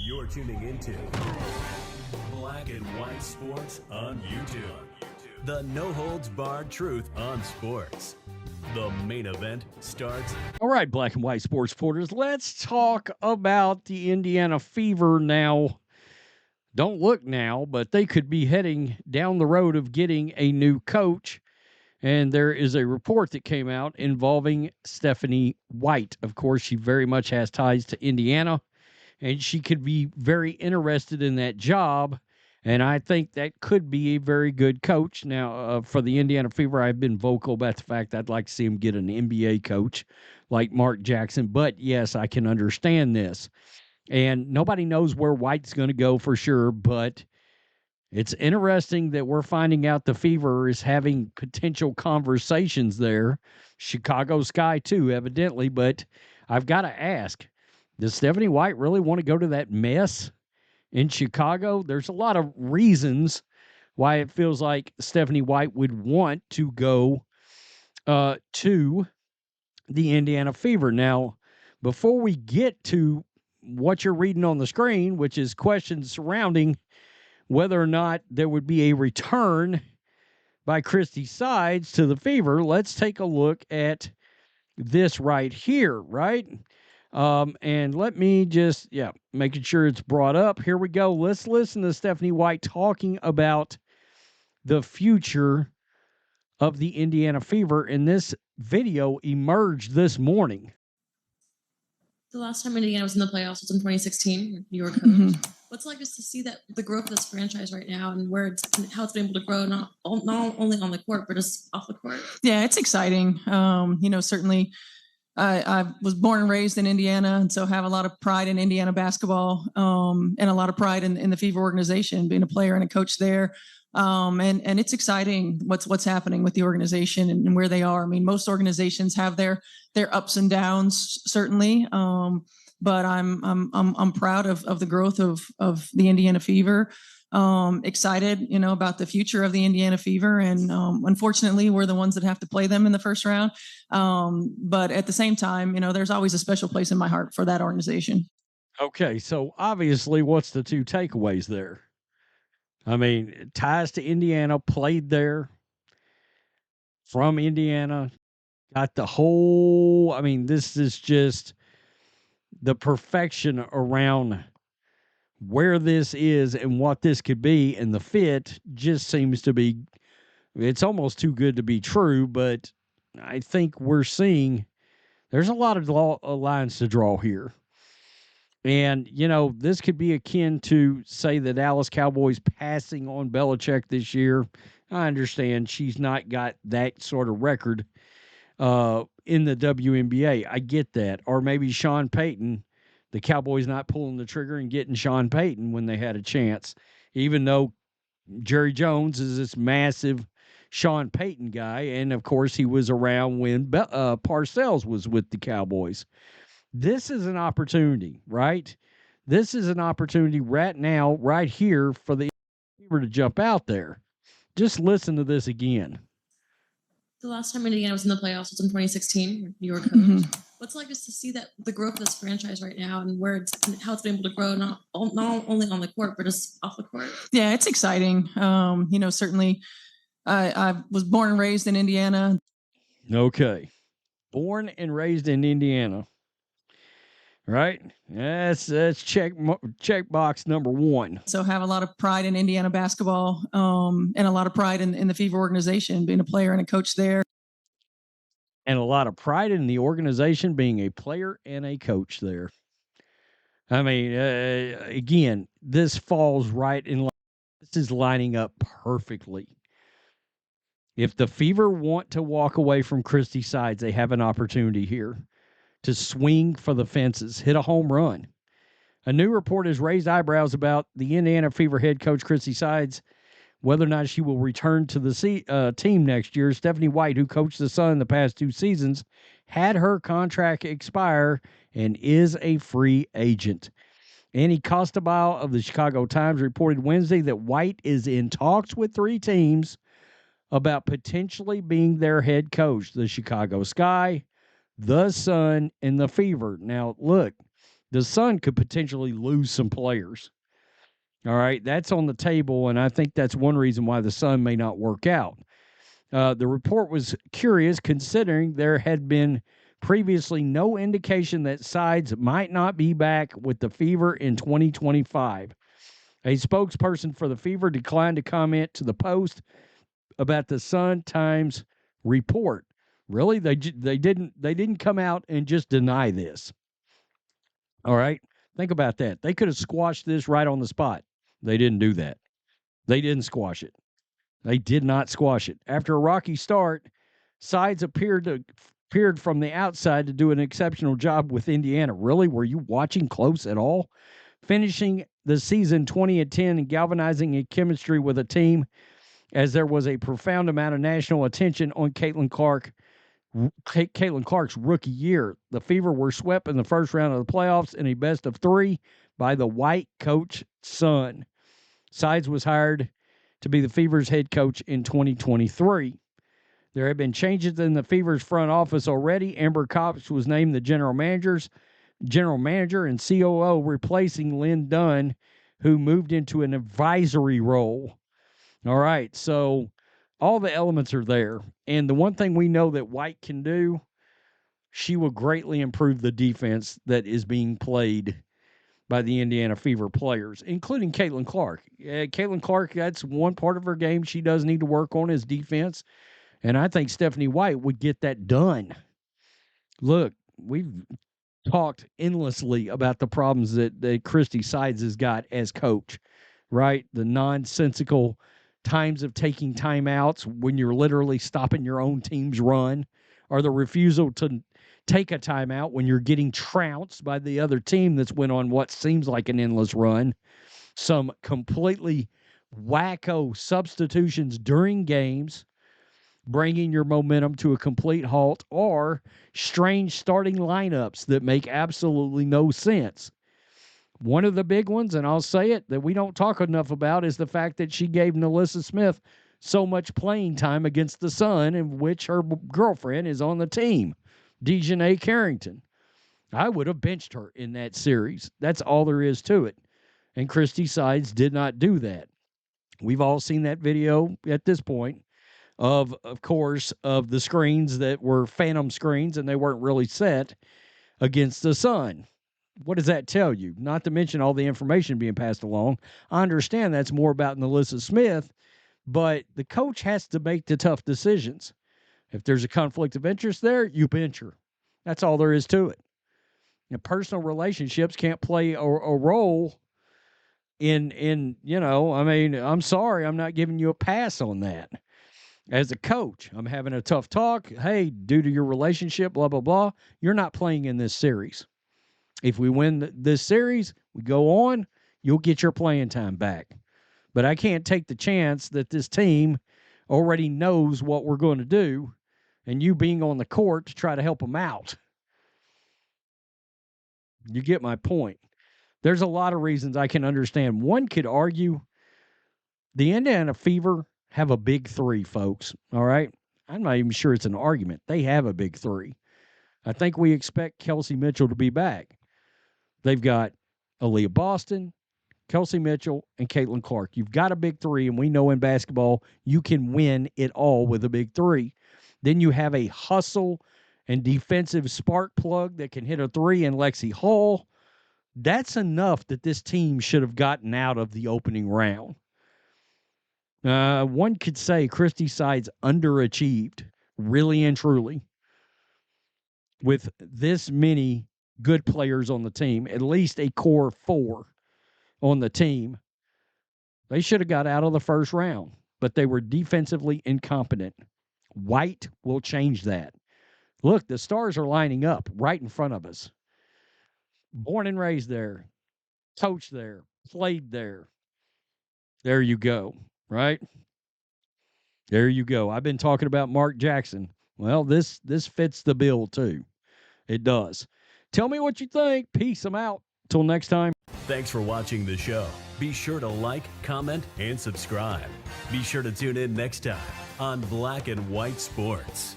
You're tuning into Black and White Sports on YouTube. The no-holds-barred truth on sports. The main event starts. All right, Black and White Sports supporters, let's talk about the Indiana Fever now. Don't look now, but they could be heading down the road of getting a new coach. And there is a report that came out involving Stephanie White. Of course, she very much has ties to Indiana, and she could be very interested in that job. And I think that could be a very good coach. Now, for the Indiana Fever, I've been vocal about the fact I'd like to see him get an NBA coach like Mark Jackson. But yes, I can understand this. And nobody knows where White's going to go for sure, but it's interesting that we're finding out the Fever is having potential conversations there. Chicago Sky, too, evidently. But I've got to ask, does Stephanie White really want to go to that mess in Chicago? There's a lot of reasons why it feels like Stephanie White would want to go to the Indiana Fever. Now, before we get to what you're reading on the screen, which is questions surrounding whether or not there would be a return by Christie sides to the Fever, let's take a look at this right here, right? And let me just, making sure it's brought up. Here we go. Let's listen to Stephanie White talking about the future of the Indiana Fever. And this video emerged this morning. The last time Indiana was in the playoffs was in 2016. You were coach. What's it like just to see that the growth of this franchise right now and how it's been able to grow, not only on the court, but just off the court? Yeah, it's exciting. Certainly I was born and raised in Indiana, and so have a lot of pride in Indiana basketball, and a lot of pride in the Fever organization, being a player and a coach there. And it's exciting what's happening with the organization and where they are. I mean, most organizations have their ups and downs, certainly. But I'm proud of the growth of the Indiana Fever. Excited, about the future of the Indiana Fever. And unfortunately, we're the ones that have to play them in the first round. But at the same time, there's always a special place in my heart for that organization. Okay, so obviously, what's the two takeaways there? I mean, ties to Indiana, played there, from Indiana, got the whole, this is just the perfection around where this is and what this could be, and the fit just seems to be, it's almost too good to be true, but I think we're seeing there's a lot of lines to draw here. And, this could be akin to, say, the Dallas Cowboys passing on Belichick this year. I understand she's not got that sort of record in the WNBA. I get that. Or maybe Sean Payton, the Cowboys not pulling the trigger and getting Sean Payton when they had a chance, even though Jerry Jones is this massive Sean Payton guy. And, of course, he was around when Parcells was with the Cowboys. This is an opportunity, right? This is an opportunity right now, right here, for the Fever to jump out there. Just listen to this again. The last time Indiana was in the playoffs was in 2016. You were coach. What's it like just to see that the growth of this franchise right now and how it's been able to grow, not only on the court, but just off the court? Yeah, it's exciting. Certainly I was born and raised in Indiana. Okay. Born and raised in Indiana. Right? That's check box number one. So have a lot of pride in Indiana basketball, and a lot of pride in the Fever organization, being a player and a coach there. And a lot of pride in the organization, being a player and a coach there. I mean, again, this falls right in line. This is lining up perfectly. If the Fever want to walk away from Christie sides, they have an opportunity here to swing for the fences, hit a home run. A new report has raised eyebrows about the Indiana Fever head coach Christie sides, whether or not she will return to the team next year. Stephanie White, who coached the Sun the past 2 seasons, had her contract expire and is a free agent. Annie Costabile of the Chicago Times reported Wednesday that White is in talks with 3 teams about potentially being their head coach: the Chicago Sky, the Sun, and the Fever. Now, look, the Sun could potentially lose some players. All right, that's on the table, and I think that's one reason why the Sun may not work out. The report was curious considering there had been previously no indication that sides might not be back with the Fever in 2025. A spokesperson for the Fever declined to comment to the Post about the Sun-Times report. Really, they didn't come out and just deny this. All right, think about that. They could have squashed this right on the spot. They didn't do that. They didn't squash it. They did not squash it. After a rocky start, sides appeared from the outside to do an exceptional job with Indiana. Really? Were you watching close at all? Finishing the season 20-10 and galvanizing a chemistry with a team as there was a profound amount of national attention on Caitlin Clark's rookie year. The Fever were swept in the first round of the playoffs in a best of 3 by the white coach Sun. Sides was hired to be the Fever's head coach in 2023. There have been changes in the Fever's front office already. Amber Cox was named the general manager and COO, replacing Lynn Dunn, who moved into an advisory role. All right, so all the elements are there. And the one thing we know that White can do, she will greatly improve the defense that is being played by the Indiana Fever players, including Caitlin Clark. Caitlin Clark, that's one part of her game she does need to work on is defense. And I think Stephanie White would get that done. Look, we've talked endlessly about the problems that Christie Sides has got as coach, right? The nonsensical times of taking timeouts when you're literally stopping your own team's run, or the refusal to take a timeout when you're getting trounced by the other team that's went on what seems like an endless run. Some completely wacko substitutions during games, bringing your momentum to a complete halt, or strange starting lineups that make absolutely no sense. One of the big ones, and I'll say it, that we don't talk enough about is the fact that she gave NaLyssa Smith so much playing time against the Sun, in which her girlfriend is on the team, Dejanay Carrington. I would have benched her in that series. That's all there is to it. And Christie Sides did not do that. We've all seen that video at this point of course, of the screens that were phantom screens and they weren't really set against the Sun. What does that tell you? Not to mention all the information being passed along. I understand that's more about NaLyssa Smith, but the coach has to make the tough decisions. If there's a conflict of interest there, you bench her. That's all there is to it. And personal relationships can't play a role in, you know, I mean, I'm sorry, I'm not giving you a pass on that. As a coach, I'm having a tough talk. Hey, due to your relationship, blah, blah, blah, you're not playing in this series. If we win this series, we go on, you'll get your playing time back. But I can't take the chance that this team already knows what we're going to do and you being on the court to try to help them out. You get my point. There's a lot of reasons I can understand. One could argue the Indiana Fever have a big 3, folks. All right? I'm not even sure it's an argument. They have a big 3. I think we expect Kelsey Mitchell to be back. They've got Aaliyah Boston, Kelsey Mitchell, and Caitlin Clark. You've got a big 3, and we know in basketball you can win it all with a big 3. Then you have a hustle and defensive spark plug that can hit a 3 in Lexi Hall. That's enough that this team should have gotten out of the opening round. One could say Christie Sides underachieved, really and truly, with this many good players on the team, at least a core 4 on the team. They should have got out of the first round, but they were defensively incompetent. White will change that. Look, the stars are lining up right in front of us. Born and raised there, coached there, played there. There you go, right? There you go. I've been talking about Mark Jackson. Well, this fits the bill too. It does. Tell me what you think. Peace. I'm out. Till next time. Thanks for watching the show. Be sure to like, comment, and subscribe. Be sure to tune in next time on Black and White Sports.